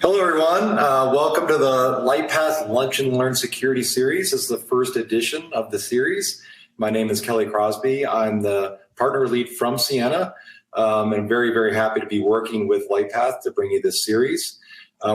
Hello, everyone. Welcome to the Lightpath Lunch and Learn Security Series. This is the first edition of the series. My name is Kelly Crosby. I'm the partner lead from Sienna, and I'm very, very happy to be working with Lightpath to bring you this series.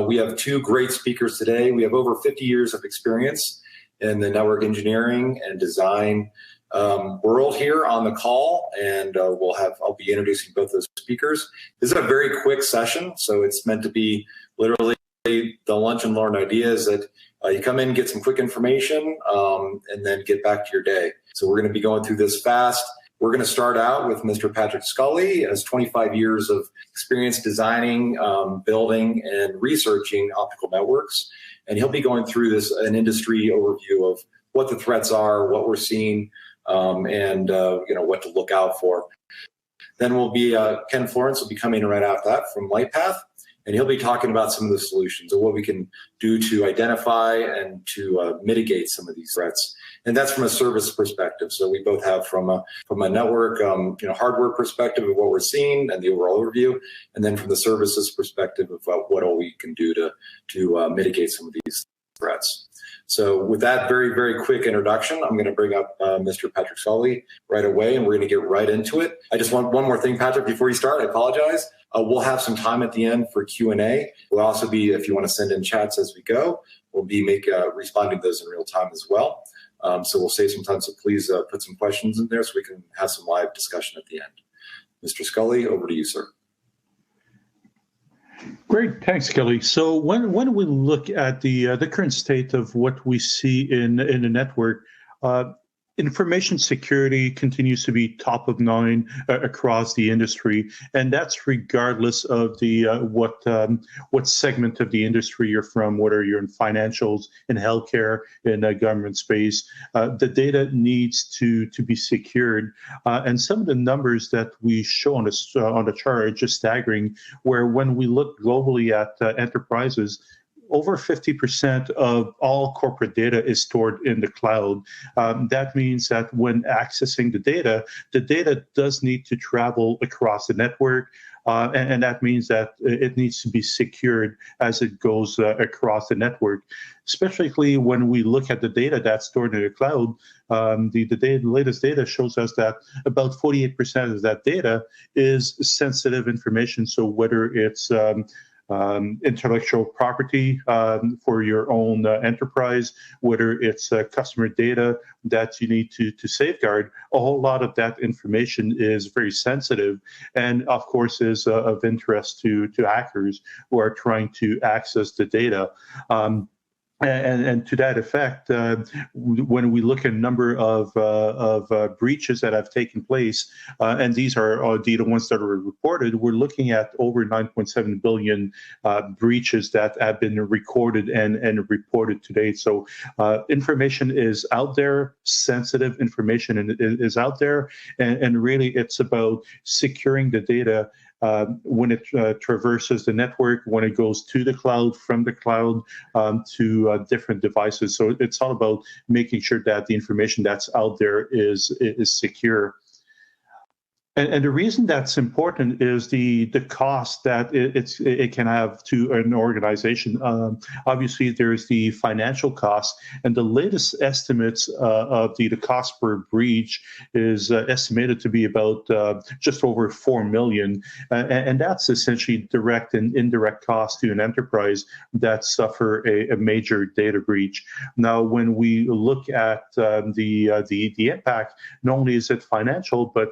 We have two great speakers today. We have over 50 years of experience in the network engineering and design world here on the call, and I'll be introducing both those speakers. This is a very quick session, so it's meant to be literally the lunch and learn idea is that you come in, get some quick information, and then get back to your day. So we're going to be going through this fast. We're going to start out with Mr. Patrick Scully. He has 25 years of experience designing, building, and researching optical networks. And he'll be going through an industry overview of what the threats are, what we're seeing, and what to look out for. Then Ken Florence will be coming right after that from Lightpath, and he'll be talking about some of the solutions and what we can do to identify and to mitigate some of these threats. And that's from a service perspective. So we both have from a network, hardware perspective of what we're seeing and the overall overview, and then from the services perspective of what all we can do to mitigate some of these threats. So with that very, very quick introduction, I'm going to bring up Mr. Patrick Scully right away, and we're going to get right into it. I just want one more thing, Patrick, before you start. I apologize. We'll have some time at the end for Q&A. We'll also be, if you want to send in chats as we go, we'll be responding to those in real time as well. So we'll save some time, so please put some questions in there so we can have some live discussion at the end. Mr. Scully, over to you, sir. Great, thanks, Kelly. So when we look at the current state of what we see in the network, information security continues to be top of mind across the industry, and that's regardless of the what segment of the industry you're from, whether you're in financials, in healthcare, in government space. The data needs to be secured, and some of the numbers that we show on the chart are just staggering. Where when we look globally at enterprises, over 50% of all corporate data is stored in the cloud. That means that when accessing the data does need to travel across the network, and that means that it needs to be secured as it goes across the network. Especially when we look at the data that's stored in the cloud, the latest data shows us that about 48% of that data is sensitive information. So whether it's intellectual property for your own enterprise, whether it's customer data that you need to safeguard, a whole lot of that information is very sensitive and, of course, is of interest to hackers who are trying to access the data. And to that effect, when we look at a number of breaches that have taken place, and these are the ones that are reported, we're looking at over 9.7 billion breaches that have been recorded and reported to date. So information is out there, sensitive information is out there, and really it's about securing the data when it traverses the network, when it goes to the cloud, from the cloud to different devices. So it's all about making sure that the information that's out there is secure. And the reason that's important is the cost that it can have to an organization. Obviously, there's the financial cost, and the latest estimates of the cost per breach is estimated to be about just over $4 million, and that's essentially direct and indirect cost to an enterprise that suffer a major data breach. Now, when we look at the impact, not only is it financial, but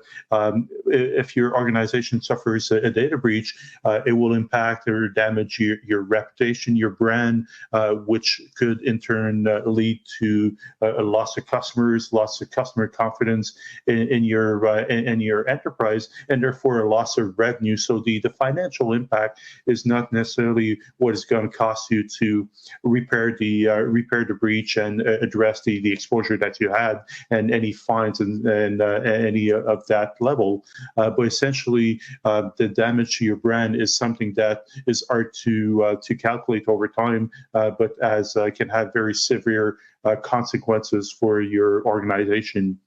if your organization suffers a data breach, it will impact or damage your reputation, your brand, which could in turn lead to a loss of customers, loss of customer confidence in your enterprise, and therefore a loss of revenue. So the financial impact is not necessarily what it's going to cost you to repair the breach and address the exposure that you had and any fines and any of that level. But essentially, the damage to your brand is something that is hard to calculate over time, but can have very severe consequences for your organization.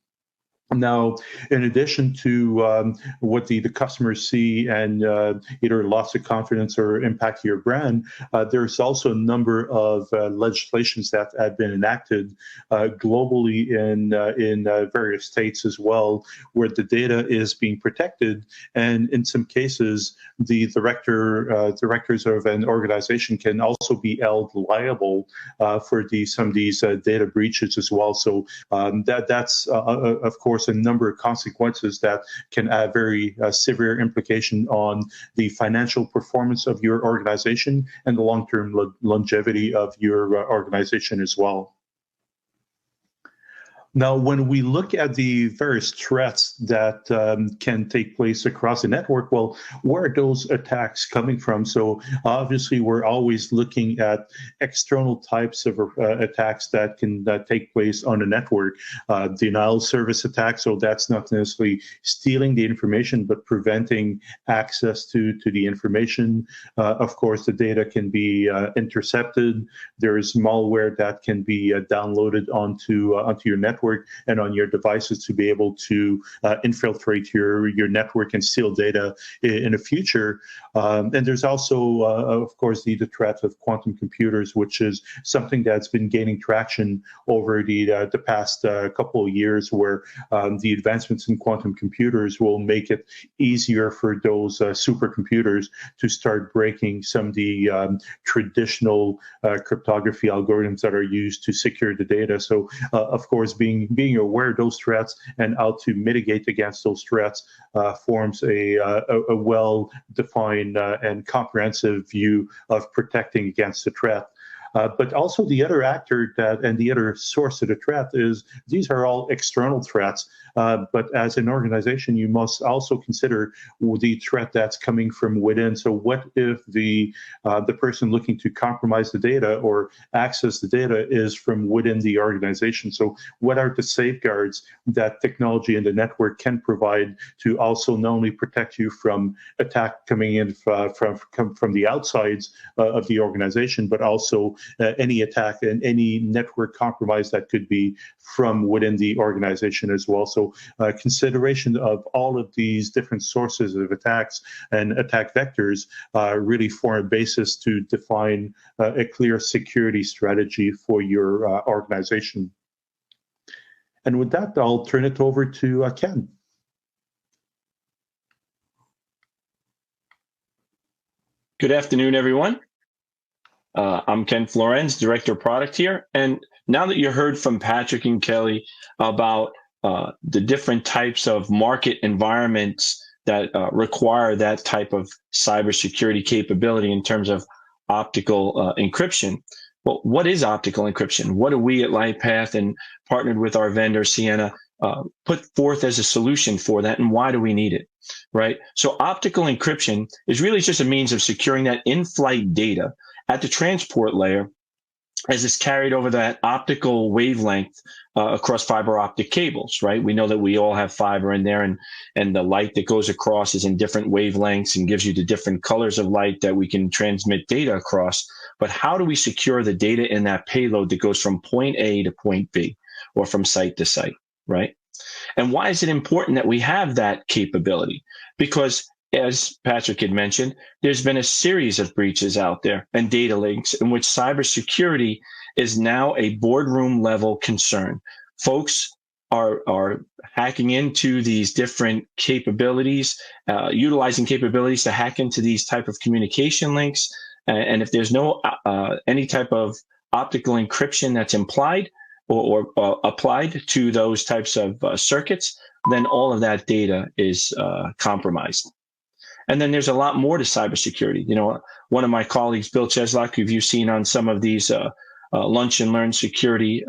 Now, in addition to what the customers see and either loss of confidence or impact your brand, there's also a number of legislations that have been enacted globally in various states as well, where the data is being protected, and in some cases, the directors of an organization can also be held liable for some of these data breaches as well. So that's of course a number of consequences that can have very severe implication on the financial performance of your organization and the long-term longevity of your organization as well. Now, when we look at the various threats that can take place across the network, well, where are those attacks coming from? So obviously, we're always looking at external types of attacks that can take place on a network. Denial of service attacks, so that's not necessarily stealing the information, but preventing access to the information. Of course, the data can be intercepted. There is malware that can be downloaded onto your network and on your devices to be able to infiltrate your network and steal data in the future. And there's also, of course, the threat of quantum computers, which is something that's been gaining traction over the past couple of years, where the advancements in quantum computers will make it easier for those supercomputers to start breaking some of the traditional cryptography algorithms that are used to secure the data. So, of course, being aware of those threats and how to mitigate against those threats forms a well-defined and comprehensive view of protecting against the threat. But also the other actor and the other source of the threat is these are all external threats. But as an organization, you must also consider the threat that's coming from within. So what if the person looking to compromise the data or access the data is from within the organization? So what are the safeguards that technology and the network can provide to also not only protect you from attack coming in from the outsides of the organization, but also any attack and any network compromise that could be from within the organization as well. So consideration of all of these different sources of attacks and attack vectors really form a basis to define a clear security strategy for your organization. And with that, I'll turn it over to Ken. Good afternoon, everyone. I'm Ken Florenz, Director of Product here. And now that you heard from Patrick and Kelly about the different types of market environments that require that type of cybersecurity capability in terms of optical encryption, well, what is optical encryption? What do we at Lightpath and partnered with our vendor, Ciena, put forth as a solution for that, and why do we need it, right? So optical encryption is really just a means of securing that in-flight data at the transport layer as it's carried over that optical wavelength across fiber optic cables, right? We know that we all have fiber in there, and the light that goes across is in different wavelengths and gives you the different colors of light that we can transmit data across. But how do we secure the data in that payload that goes from point A to point B or from site to site, right? And why is it important that we have that capability? Because as Patrick had mentioned, there's been a series of breaches out there and data leaks in which cybersecurity is now a boardroom level concern. Folks are hacking into these different capabilities, utilizing capabilities to hack into these type of communication links. And if there's no any type of optical encryption that's implied or applied to those types of circuits, then all of that data is compromised. And then there's a lot more to cybersecurity. You know, one of my colleagues, Bill Cheslock, who you've seen on some of these lunch and learn security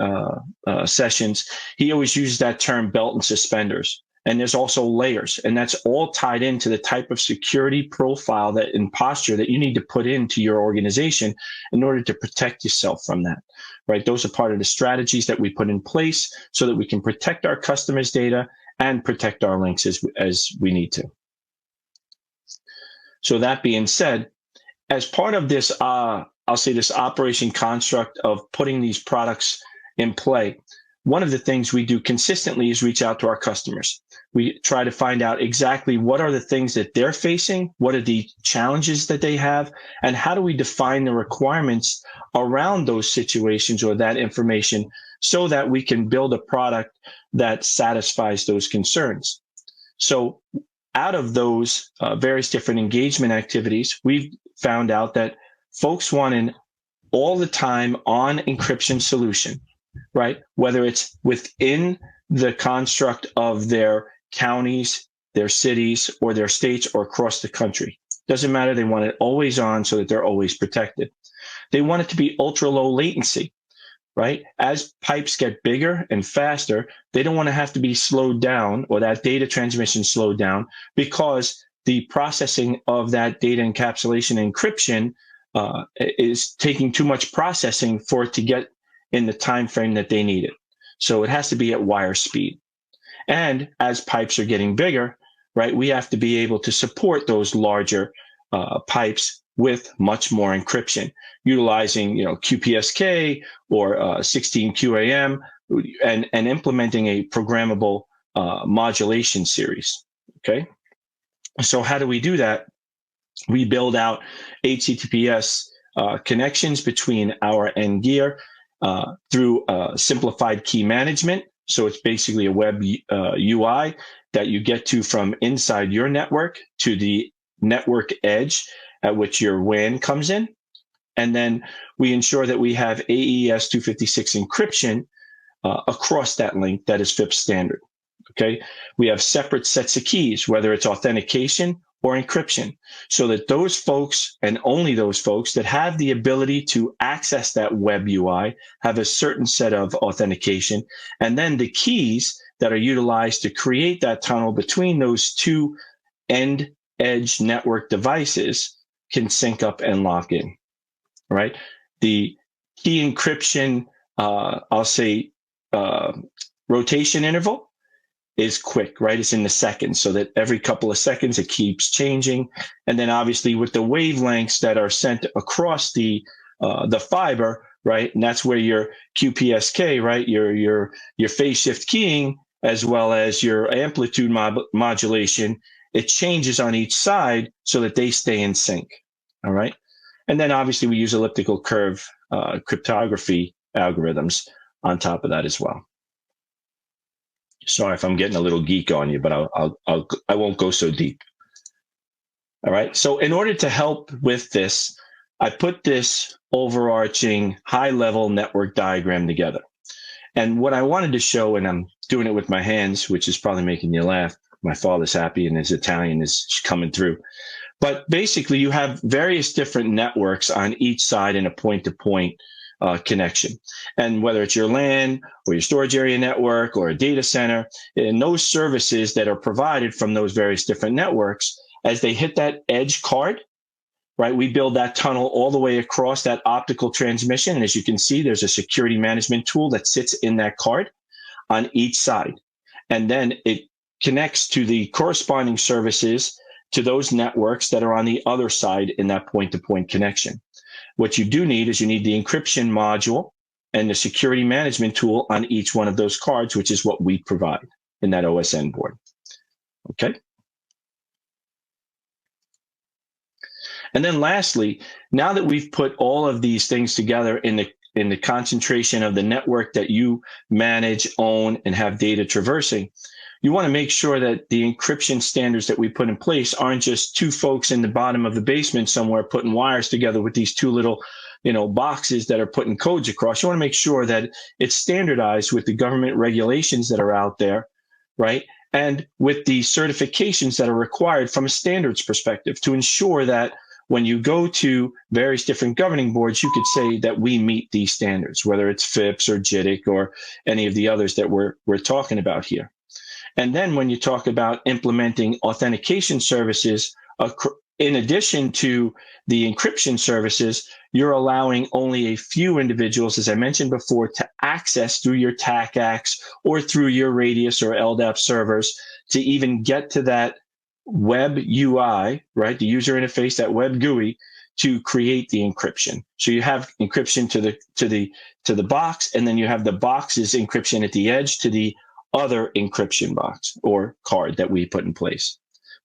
sessions, he always uses that term belt and suspenders. And there's also layers, and that's all tied into the type of security profile that and posture that you need to put into your organization in order to protect yourself from that, right? Those are part of the strategies that we put in place so that we can protect our customers' data and protect our links as we need to. So that being said, as part of this, I'll say this operation construct of putting these products in play, one of the things we do consistently is reach out to our customers. We try to find out exactly what are the things that they're facing, what are the challenges that they have, and how do we define the requirements around those situations or that information so that we can build a product that satisfies those concerns. So out of those various different engagement activities, we've found out that folks want an all the time on encryption solution, right? Whether it's within the construct of their counties, their cities, or their states, or across the country. Doesn't matter. They want it always on so that they're always protected. They want it to be ultra low latency, right? As pipes get bigger and faster, they don't want to have to be slowed down or that data transmission slowed down because the processing of that data encapsulation and encryption is taking too much processing for it to get in the time frame that they need it. So it has to be at wire speed. And as pipes are getting bigger, right, we have to be able to support those larger pipes with much more encryption, utilizing QPSK or 16 QAM and implementing a programmable modulation series. Okay, so how do we do that? We build out HTTPS connections between our end gear through simplified key management. So it's basically a web UI that you get to from inside your network to the network edge at which your WAN comes in. And then we ensure that we have AES 256 encryption across that link that is FIPS standard. Okay, we have separate sets of keys, whether it's authentication or encryption, so that those folks and only those folks that have the ability to access that web UI have a certain set of authentication. And then the keys that are utilized to create that tunnel between those two end edge network devices can sync up and lock in, right? The key encryption, rotation interval is quick, right? It's in the seconds, so that every couple of seconds it keeps changing. And then obviously with the wavelengths that are sent across the fiber, right? And that's where your QPSK, right? Your phase shift keying, as well as your amplitude modulation, it changes on each side so that they stay in sync. All right. And then obviously we use elliptical curve cryptography algorithms on top of that as well. Sorry if I'm getting a little geek on you, but I won't go so deep. All right. So in order to help with this, I put this overarching high-level network diagram together. And what I wanted to show, and I'm doing it with my hands, which is probably making you laugh. My father's happy and his Italian is coming through. But basically, you have various different networks on each side in a point-to-point connection. And whether it's your LAN or your storage area network or a data center, and those services that are provided from those various different networks, as they hit that edge card, right, we build that tunnel all the way across that optical transmission. And as you can see, there's a security management tool that sits in that card on each side. And then it connects to the corresponding services to those networks that are on the other side in that point-to-point connection. What you do need is you need the encryption module and the security management tool on each one of those cards, which is what we provide in that OSN board. Okay. And then lastly, now that we've put all of these things together in the concentration of the network that you manage, own, and have data traversing, you want to make sure that the encryption standards that we put in place aren't just two folks in the bottom of the basement somewhere putting wires together with these two little, boxes that are putting codes across. You want to make sure that it's standardized with the government regulations that are out there, right? And with the certifications that are required from a standards perspective to ensure that when you go to various different governing boards, you could say that we meet these standards, whether it's FIPS or JITC or any of the others that we're talking about here. And then when you talk about implementing authentication services, in addition to the encryption services, you're allowing only a few individuals, as I mentioned before, to access through your TACACS or through your Radius or LDAP servers to even get to that web UI, right? The user interface, that web GUI, to create the encryption. So you have encryption to the box, and then you have the box's encryption at the edge to the other encryption box or card that we put in place.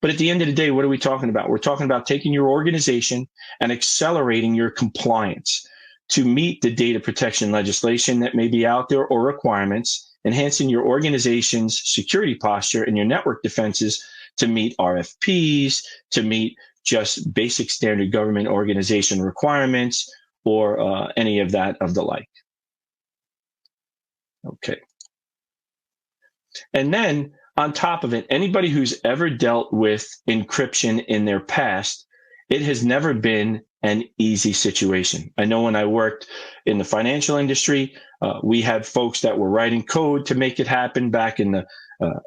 But at the end of the day, what are we talking about? We're talking about taking your organization and accelerating your compliance to meet the data protection legislation that may be out there or requirements, enhancing your organization's security posture and your network defenses to meet RFPs, to meet just basic standard government organization requirements, or any of that of the like. Okay. And then on top of it, anybody who's ever dealt with encryption in their past, it has never been an easy situation. I know when I worked in the financial industry, we had folks that were writing code to make it happen back in the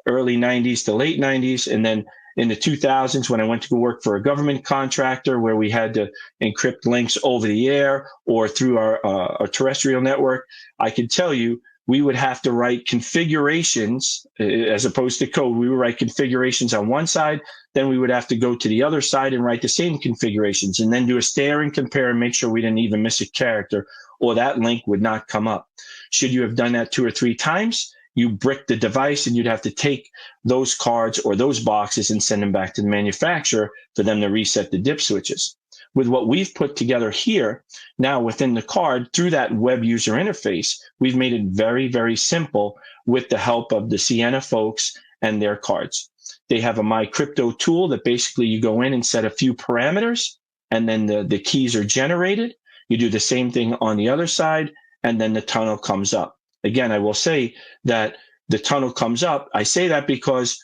early 90s to late 90s. And then in the 2000s, when I went to go work for a government contractor where we had to encrypt links over the air or through our terrestrial network, I can tell you, we would have to write configurations as opposed to code. We would write configurations on one side, then we would have to go to the other side and write the same configurations and then do a stare and compare and make sure we didn't even miss a character or that link would not come up. Should you have done that 2 or 3 times, you brick the device and you'd have to take those cards or those boxes and send them back to the manufacturer for them to reset the dip switches. With what we've put together here, now within the card, through that web user interface, we've made it very, very simple with the help of the Ciena folks and their cards. They have a My Crypto tool that basically you go in and set a few parameters, and then the keys are generated. You do the same thing on the other side, and then the tunnel comes up. Again, I will say that the tunnel comes up. I say that because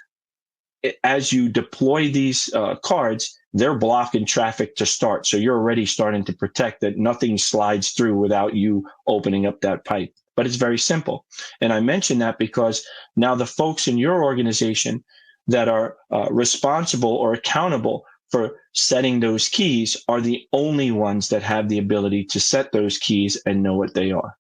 as you deploy these cards, they're blocking traffic to start. So you're already starting to protect that nothing slides through without you opening up that pipe. But it's very simple. And I mention that because now the folks in your organization that are responsible or accountable for setting those keys are the only ones that have the ability to set those keys and know what they are.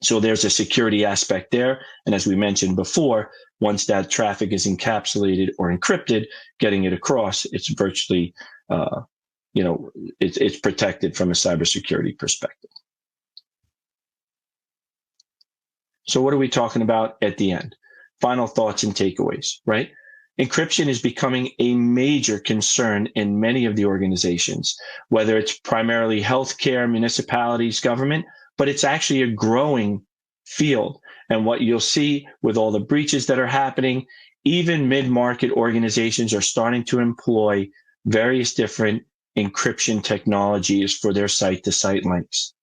So there's a security aspect there. And as we mentioned before, once that traffic is encapsulated or encrypted, getting it across, it's virtually, it's protected from a cybersecurity perspective. So what are we talking about at the end? Final thoughts and takeaways, right? Encryption is becoming a major concern in many of the organizations, whether it's primarily healthcare, municipalities, government, but it's actually a growing field. And what you'll see with all the breaches that are happening, even mid-market organizations are starting to employ various different encryption technologies for their site-to-site links.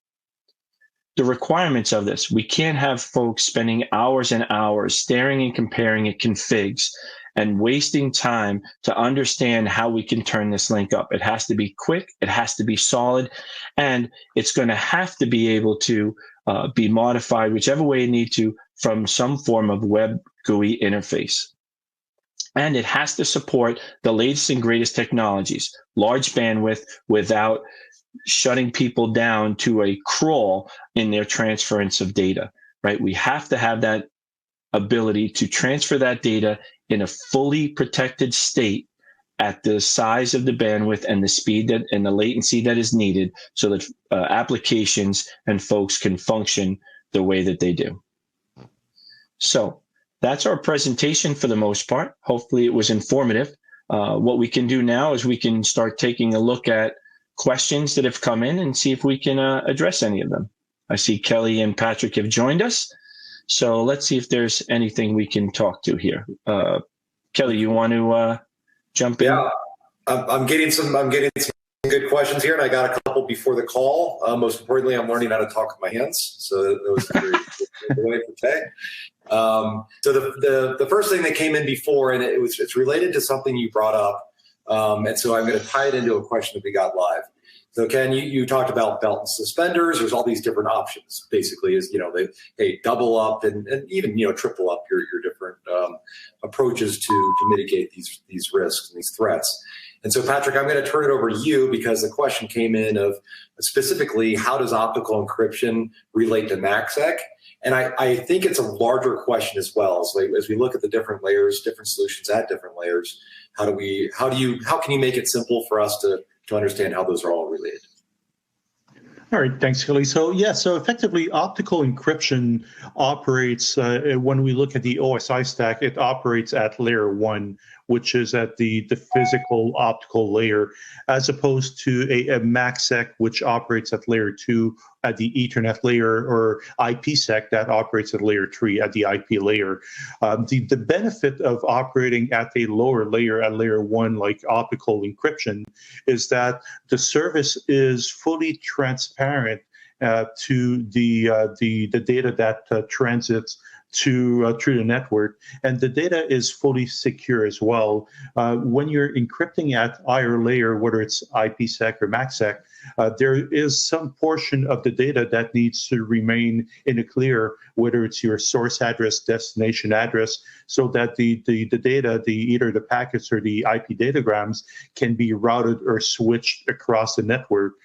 The requirements of this, we can't have folks spending hours and hours staring and comparing at configs and wasting time to understand how we can turn this link up. It has to be quick, it has to be solid, and it's going to have to be able to be modified whichever way you need to from some form of web GUI interface. And it has to support the latest and greatest technologies, large bandwidth without shutting people down to a crawl in their transference of data, right? We have to have that ability to transfer that data in a fully protected state at the size of the bandwidth and the speed that and the latency that is needed so that applications and folks can function the way that they do. So that's our presentation for the most part. Hopefully it was informative. What we can do now is we can start taking a look at questions that have come in and see if we can address any of them. I see Kelly and Patrick have joined us. So let's see if there's anything we can talk to here. Kelly, you want to jump in? Yeah, I'm getting some good questions here, and I got a couple before the call. Most importantly, I'm learning how to talk with my hands, so that was the way for today. So the first thing that came in before, and it's related to something you brought up, and so I'm going to tie it into a question that we got live. So Ken, you talked about belt and suspenders. There's all these different options. Basically, is they double up and even triple up your different approaches to mitigate these risks and these threats. And so Patrick, I'm going to turn it over to you because the question came in of specifically how does optical encryption relate to MACsec? And I think it's a larger question as well. As we look at the different layers, different solutions at different layers, how can you make it simple for us to to understand how those are all related. All right, thanks, Kelly. So so effectively, optical encryption operates, when we look at the OSI stack, it operates at layer 1, which is at the physical optical layer, as opposed to a MACsec, which operates at layer 2 at the Ethernet layer, or IPsec that operates at layer 3 at the IP layer. The benefit of operating at a lower layer, at layer 1, like optical encryption, is that the service is fully transparent to the data that transits through the network, and the data is fully secure as well. When you're encrypting at higher layer, whether it's IPsec or MACsec, there is some portion of the data that needs to remain in the clear, whether it's your source address, destination address, so that the data, either the packets or the IP datagrams, can be routed or switched across the network.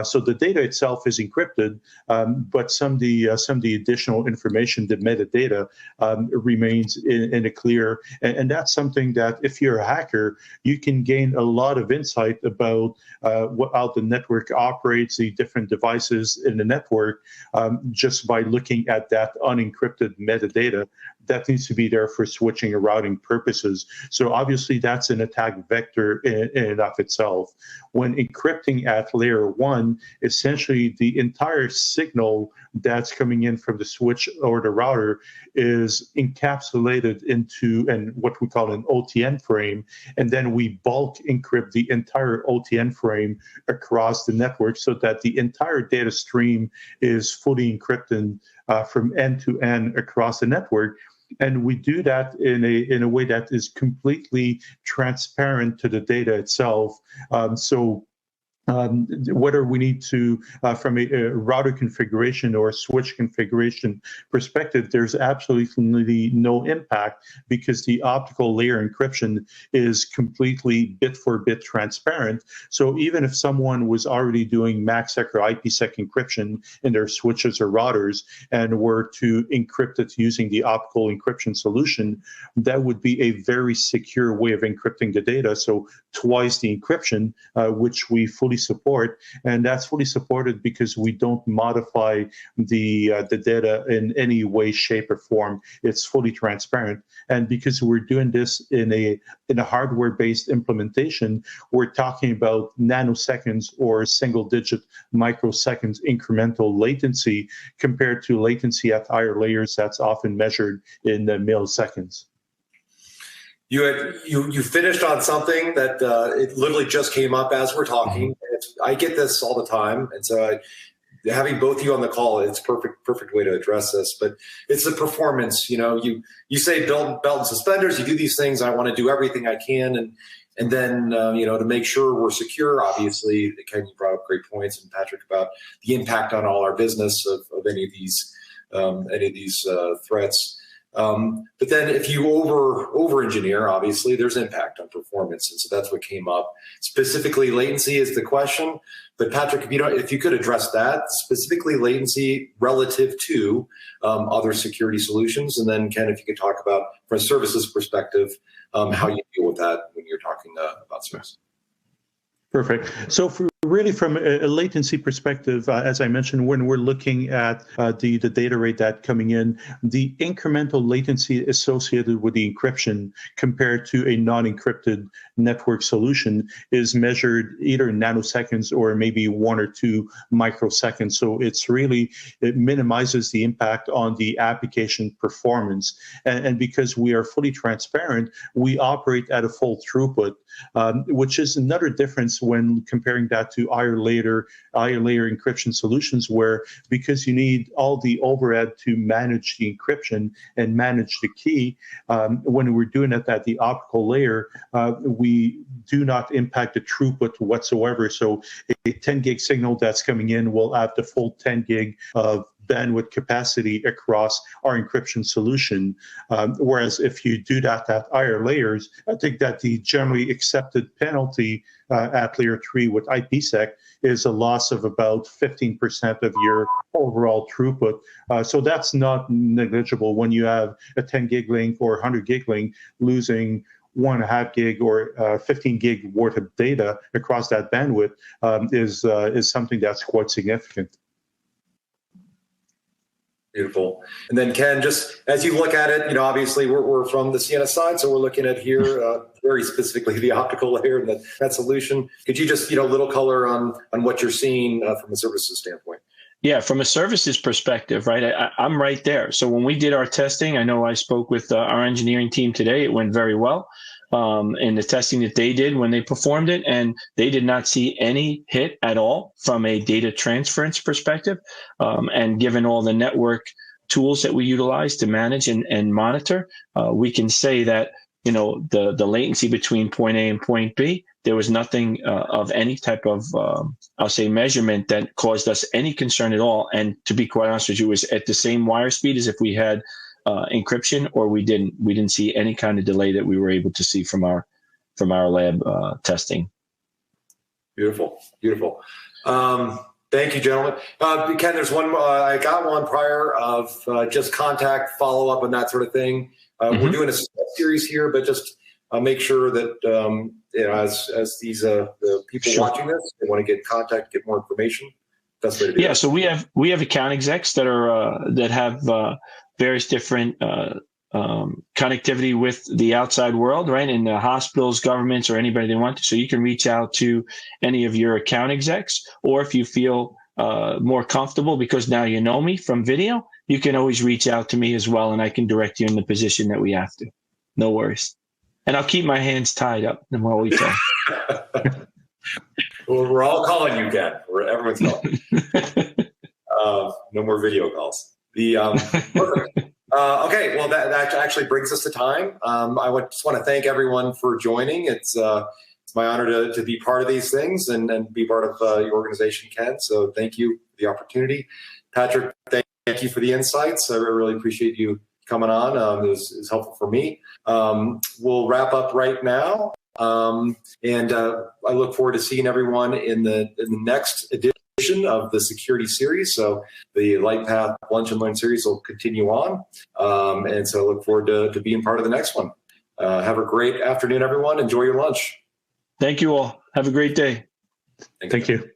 So the data itself is encrypted, but some of the additional information, the metadata, remains in the clear, and that's something that, if you're a hacker, you can gain a lot of insight about how the network operates, the different devices in the network, just by looking at that unencrypted metadata that needs to be there for switching and routing purposes. So obviously that's an attack vector in and of itself. When encrypting at layer 1, essentially the entire signal that's coming in from the switch or the router is encapsulated into what we call an OTN frame, and then we bulk encrypt the entire OTN frame across the network so that the entire data stream is fully encrypted from end to end across the network. And we do that in a way that is completely transparent to the data itself. Whether we need to, from a router configuration or switch configuration perspective, there's absolutely no impact, because the optical layer encryption is completely bit for bit transparent. So even if someone was already doing MACsec or IPsec encryption in their switches or routers and were to encrypt it using the optical encryption solution, that would be a very secure way of encrypting the data. So twice the encryption, which we fully support, and that's fully supported because we don't modify the data in any way, shape, or form. It's fully transparent, and because we're doing this in a hardware-based implementation, we're talking about nanoseconds or single-digit microseconds incremental latency, compared to latency at higher layers that's often measured in milliseconds. You finished on something that it literally just came up as we're talking. I get this all the time, and so having both of you on the call, it's perfect way to address this. But it's the performance. You say belt and suspenders. You do these things. I want to do everything I can, and then to make sure we're secure. Obviously, Ken, you brought up great points, and Patrick, about the impact on all our business of any of these threats. But then if you over engineer, obviously there's impact on performance. And so that's what came up. Specifically, latency is the question. But Patrick, if you could address that, specifically latency relative to other security solutions. And then Ken, if you could talk about, from a services perspective, how you deal with that when you're talking about service. Perfect. So from a latency perspective, as I mentioned, when we're looking at the data rate that coming in, the incremental latency associated with the encryption compared to a non-encrypted network solution is measured either in nanoseconds or maybe 1 or 2 microseconds. So it minimizes the impact on the application performance. And because we are fully transparent, we operate at a full throughput, which is another difference when comparing that to higher layer encryption solutions, where, because you need all the overhead to manage the encryption and manage the key, when we're doing it at the optical layer, we do not impact the throughput whatsoever. So a 10 gig signal that's coming in will have the full 10 gig of bandwidth capacity across our encryption solution. Whereas if you do that at higher layers, I think that the generally accepted penalty at layer 3 with IPsec is a loss of about 15% of your overall throughput. So that's not negligible when you have a 10 gig link or 100 gig link losing 1.5 gig or 15 gig worth of data across that bandwidth is something that's quite significant. Beautiful. And then Ken, just as you look at it, obviously we're from the Ciena side, so we're looking at here very specifically the optical layer and that solution. Could you just, little color on what you're seeing from a services standpoint? Yeah, from a services perspective, right? I'm right there. So when we did our testing, I know I spoke with our engineering team today. It went very well in the testing that they did when they performed it, and they did not see any hit at all from a data transference perspective. And given all the network tools that we utilize to manage and monitor, we can say that the latency between point A and point B, there was nothing of any type of, I'll say, measurement that caused us any concern at all. And to be quite honest with you, it was at the same wire speed as if we had encryption, or we didn't see any kind of delay that we were able to see from our lab testing. Beautiful. Thank you, gentlemen. Ken, there's one. I got one prior of just contact, follow up, and that sort of thing. We're doing a series here, but just make sure that as these the people watching this, they want to get in contact, get more information. That's the way to do it. So we have account execs that have various different connectivity with the outside world, right? In the hospitals, governments, or anybody they want to. So you can reach out to any of your account execs, or if you feel more comfortable, because now you know me from video, you can always reach out to me as well, and I can direct you in the position that we have to. No worries. And I'll keep my hands tied up while we talk. Well, we're all calling you, Ken. Everyone's calling. No more video calls. Perfect. Okay, well, that actually brings us to time. I just want to thank everyone for joining. It's my honor to be part of these things and be part of your organization, Ken. So thank you for the opportunity. Patrick, thank you for the insights. I really appreciate you coming on. It was helpful for me. We'll wrap up right now. And I look forward to seeing everyone in the next edition of the security series. So the Lightpath Lunch and Learn series will continue on. And so I look forward to being part of the next one. Have a great afternoon, everyone. Enjoy your lunch. Thank you all. Have a great day. Thank you.